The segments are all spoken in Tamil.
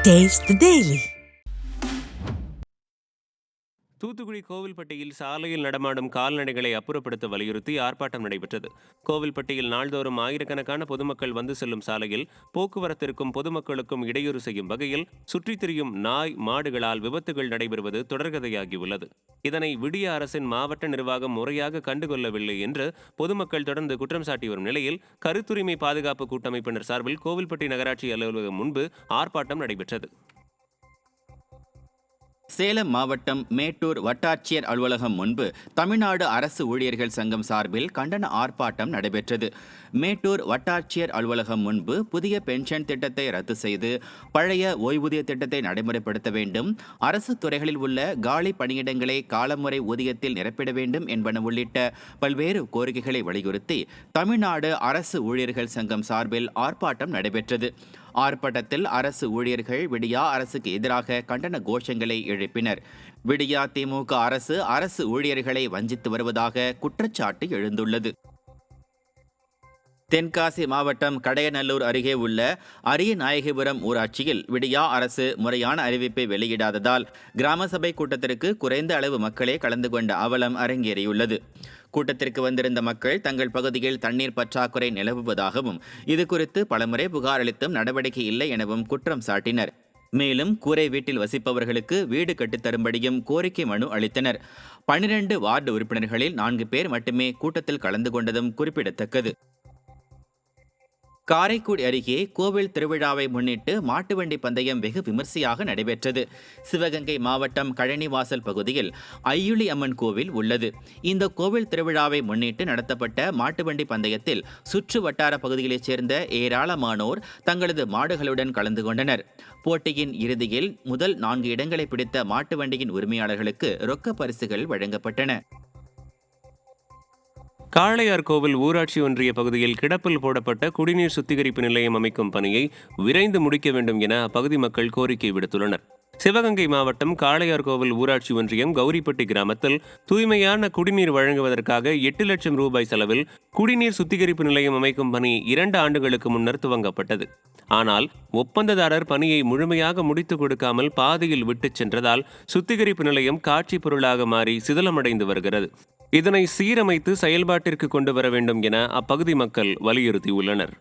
Taste the Daily. தூத்துக்குடி கோவில்பட்டியில் சாலையில் நடமாடும் கால்நடைகளை அப்புறப்படுத்த வலியுறுத்தி ஆர்ப்பாட்டம் நடைபெற்றது. கோவில்பட்டியில் நாள்தோறும் ஆயிரக்கணக்கான பொதுமக்கள் வந்து செல்லும் சாலையில் போக்குவரத்திற்கும் பொதுமக்களுக்கும் இடையூறு செய்யும் வகையில் சுற்றித் திரியும் நாய் மாடுகளால் விபத்துகள் நடைபெறுவது தொடர்கதையாகியுள்ளது. இதனை விடிய அரசின் மாவட்ட நிர்வாகம் முறையாக கண்டுகொள்ளவில்லை என்று பொதுமக்கள் தொடர்ந்து குற்றம் சாட்டி வரும் நிலையில் கருத்துரிமை பாதுகாப்பு கூட்டமைப்பினர் சார்பில் கோவில்பட்டி நகராட்சி அலுவலகம் முன்பு ஆர்ப்பாட்டம் நடைபெற்றது. சேலம் மாவட்டம் மேட்டூர் வட்டாட்சியர் அலுவலகம் முன்பு தமிழ்நாடு அரசு ஊழியர்கள் சங்கம் சார்பில் கண்டன ஆர்ப்பாட்டம் நடைபெற்றது. மேட்டூர் வட்டாட்சியர் அலுவலகம் முன்பு புதிய பென்ஷன் திட்டத்தை ரத்து செய்து பழைய ஓய்வூதிய திட்டத்தை நடைமுறைப்படுத்த வேண்டும், அரசு துறைகளில் உள்ள காலி பணியிடங்களை காலமுறை ஊதியத்தில் நிரப்பிட வேண்டும் என்பன உள்ளிட்ட பல்வேறு கோரிக்கைகளை வலியுறுத்தி தமிழ்நாடு அரசு ஊழியர்கள் சங்கம் சார்பில் ஆர்ப்பாட்டம் நடைபெற்றது. ஆர்ப்பாட்டத்தில் அரசு ஊழியர்கள் விடியா அரசுக்கு எதிராக கண்டன கோஷங்களை எழுப்பினர். விடியா திமுக அரசு ஊழியர்களை வஞ்சித்து வருவதாக குற்றச்சாட்டு எழுந்துள்ளது. தென்காசி மாவட்டம் கடையநல்லூர் அருகே உள்ள அரியநாயகிபுரம் ஊராட்சியில் விடியா அரசு முறையான அறிவிப்பை வெளியிடாததால் கிராம சபை கூட்டத்திற்கு குறைந்த அளவு மக்களே கலந்து கொண்ட அவலம் அரங்கேறியுள்ளது. கூட்டத்திற்கு வந்திருந்த மக்கள் தங்கள் பகுதியில் தண்ணீர் பற்றாக்குறை நிலவுவதாகவும் இதுகுறித்து பலமுறை புகார் அளித்தும் நடவடிக்கை இல்லை எனவும் குற்றம் சாட்டினர். மேலும் கூரை வீட்டில் வசிப்பவர்களுக்கு வீடு கட்டித்தரும்படியும் கோரிக்கை மனு அளித்தனர். 12 வார்டு உறுப்பினர்களில் 4 பேர் மட்டுமே கூட்டத்தில் கலந்து கொண்டதும் குறிப்பிடத்தக்கது. காரைக்குடி அருகே கோவில் திருவிழாவை முன்னிட்டு மாட்டுவண்டி பந்தயம் வெகு விமர்சையாக நடைபெற்றது. சிவகங்கை மாவட்டம் கழனிவாசல் பகுதியில் ஐயுளி அம்மன் கோவில் உள்ளது. இந்த கோவில் திருவிழாவை முன்னிட்டு நடத்தப்பட்ட மாட்டுவண்டி பந்தயத்தில் சுற்று வட்டார பகுதிகளைச் சேர்ந்த ஏராளமானோர் தங்களது மாடுகளுடன் கலந்து கொண்டனர். போட்டியின் இறுதியில் முதல் 4 இடங்களை பிடித்த மாட்டுவண்டியின் உரிமையாளர்களுக்கு ரொக்க பரிசுகள் வழங்கப்பட்டன. காளையார்கோவில் ஊராட்சி ஒன்றிய பகுதியில் கிடப்பில் போடப்பட்ட குடிநீர் சுத்திகரிப்பு நிலையம் அமைக்கும் பணியை விரைந்து முடிக்க வேண்டும் என அப்பகுதி மக்கள் கோரிக்கை விடுத்துள்ளனர். சிவகங்கை மாவட்டம் காளையார்கோவில் ஊராட்சி ஒன்றியம் கௌரிப்பட்டி கிராமத்தில் தூய்மையான குடிநீர் வழங்குவதற்காக 8 லட்சம் ரூபாய் செலவில் குடிநீர் சுத்திகரிப்பு நிலையம் அமைக்கும் பணி 2 ஆண்டுகளுக்கு முன்னர் துவங்கப்பட்டது. ஆனால் ஒப்பந்ததாரர் பணியை முழுமையாக முடித்துக் கொடுக்காமல் பாதியில் விட்டுச் சென்றதால் சுத்திகரிப்பு நிலையம் காட்சி பொருளாக மாறி சிதலமடைந்து வருகிறது. இதனை சீரமைத்து செயல்பாட்டிற்கு கொண்டு வர வேண்டும் என அப்பகுதி மக்கள் வலியுறுத்தியுள்ளனர்.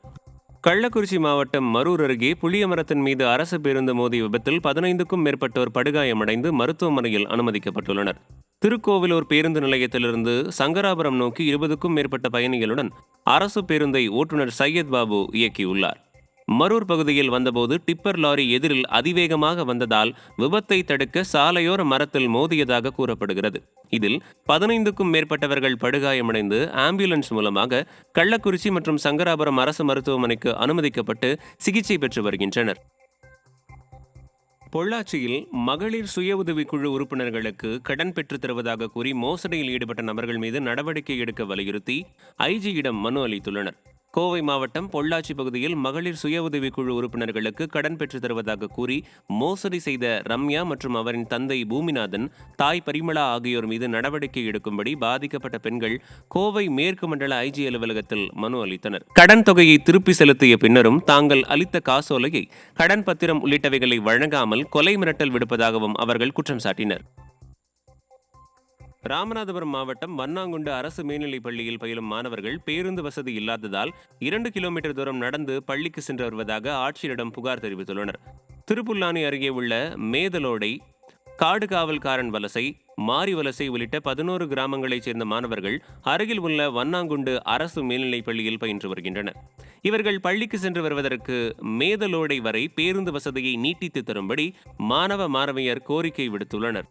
கள்ளக்குறிச்சி மாவட்டம் மரூர் அருகே புளிய மரத்தின் மீது அரசு பேருந்து மோதிய விபத்தில் 15க்கும் மேற்பட்டோர் படுகாயமடைந்து மருத்துவமனையில் அனுமதிக்கப்பட்டுள்ளனர். திருக்கோவிலூர் பேருந்து நிலையத்திலிருந்து சங்கராபுரம் நோக்கி 20க்கும் மேற்பட்ட பயணிகளுடன் அரசு பேருந்தை ஓட்டுநர் சையத் பாபு இயக்கியுள்ளார். மரூர் பகுதியில் வந்தபோது டிப்பர் லாரி எதிரில் அதிவேகமாக வந்ததால் விபத்தை தடுக்க சாலையோர மரத்தில் மோதியதாக கூறப்படுகிறது. இதில் 15க்கும் மேற்பட்டவர்கள் படுகாயமடைந்து ஆம்புலன்ஸ் மூலமாக கள்ளக்குறிச்சி மற்றும் சங்கராபுரம் அரசு மருத்துவமனைக்கு அனுமதிக்கப்பட்டு சிகிச்சை பெற்று வருகின்றனர். பொள்ளாச்சியில் மகளிர் சுய உதவிக்குழு உறுப்பினர்களுக்கு கடன் பெற்றுத் தருவதாக கூறி மோசடியில் ஈடுபட்ட நபர்கள் மீது நடவடிக்கை எடுக்க வலியுறுத்தி ஐஜியிடம் மனு அளித்துள்ளனர். கோவை மாவட்டம் பொள்ளாச்சி பகுதியில் மகளிர் சுய உதவிக்குழு உறுப்பினர்களுக்கு கடன் பெற்றுத் தருவதாக கூறி மோசடி செய்த ரம்யா மற்றும் அவரின் தந்தை பூமிநாதன், தாய் பரிமளா ஆகியோர் மீது நடவடிக்கை எடுக்கும்படி பாதிக்கப்பட்ட பெண்கள் கோவை மேற்கு மண்டல ஐஜி அலுவலகத்தில் மனு அளித்தனர். கடன் தொகையை திருப்பி செலுத்திய பின்னரும் தாங்கள் அளித்த காசோலையை, கடன் பத்திரம் உள்ளிட்டவைகளை வழங்காமல் கொலை மிரட்டல் விடுப்பதாகவும் அவர்கள் குற்றம் சாட்டினர். ராமநாதபுரம் மாவட்டம் வண்ணாங்குண்டு அரசு மேல்நிலைப் பள்ளியில் பயிலும் மாணவர்கள் பேருந்து வசதி இல்லாததால் 2 கிலோமீட்டர் தூரம் நடந்து பள்ளிக்கு சென்று வருவதாக ஆட்சியரிடம் புகார் தெரிவித்துள்ளனர். திருப்புல்லானி அருகே உள்ள மேதலோடை, காடுகாவல்காரன் வலசை, மாரி வலசை உள்ளிட்ட 11 கிராமங்களைச் சேர்ந்த மாணவர்கள் அருகில் உள்ள வண்ணாங்குண்டு அரசு மேல்நிலைப் பள்ளியில் பயின்று வருகின்றனர். இவர்கள் பள்ளிக்கு சென்று வருவதற்கு மேதலோடை வரை பேருந்து வசதியை நீட்டித்து தரும்படி மாணவ மாணவியர் கோரிக்கை விடுத்துள்ளனர்.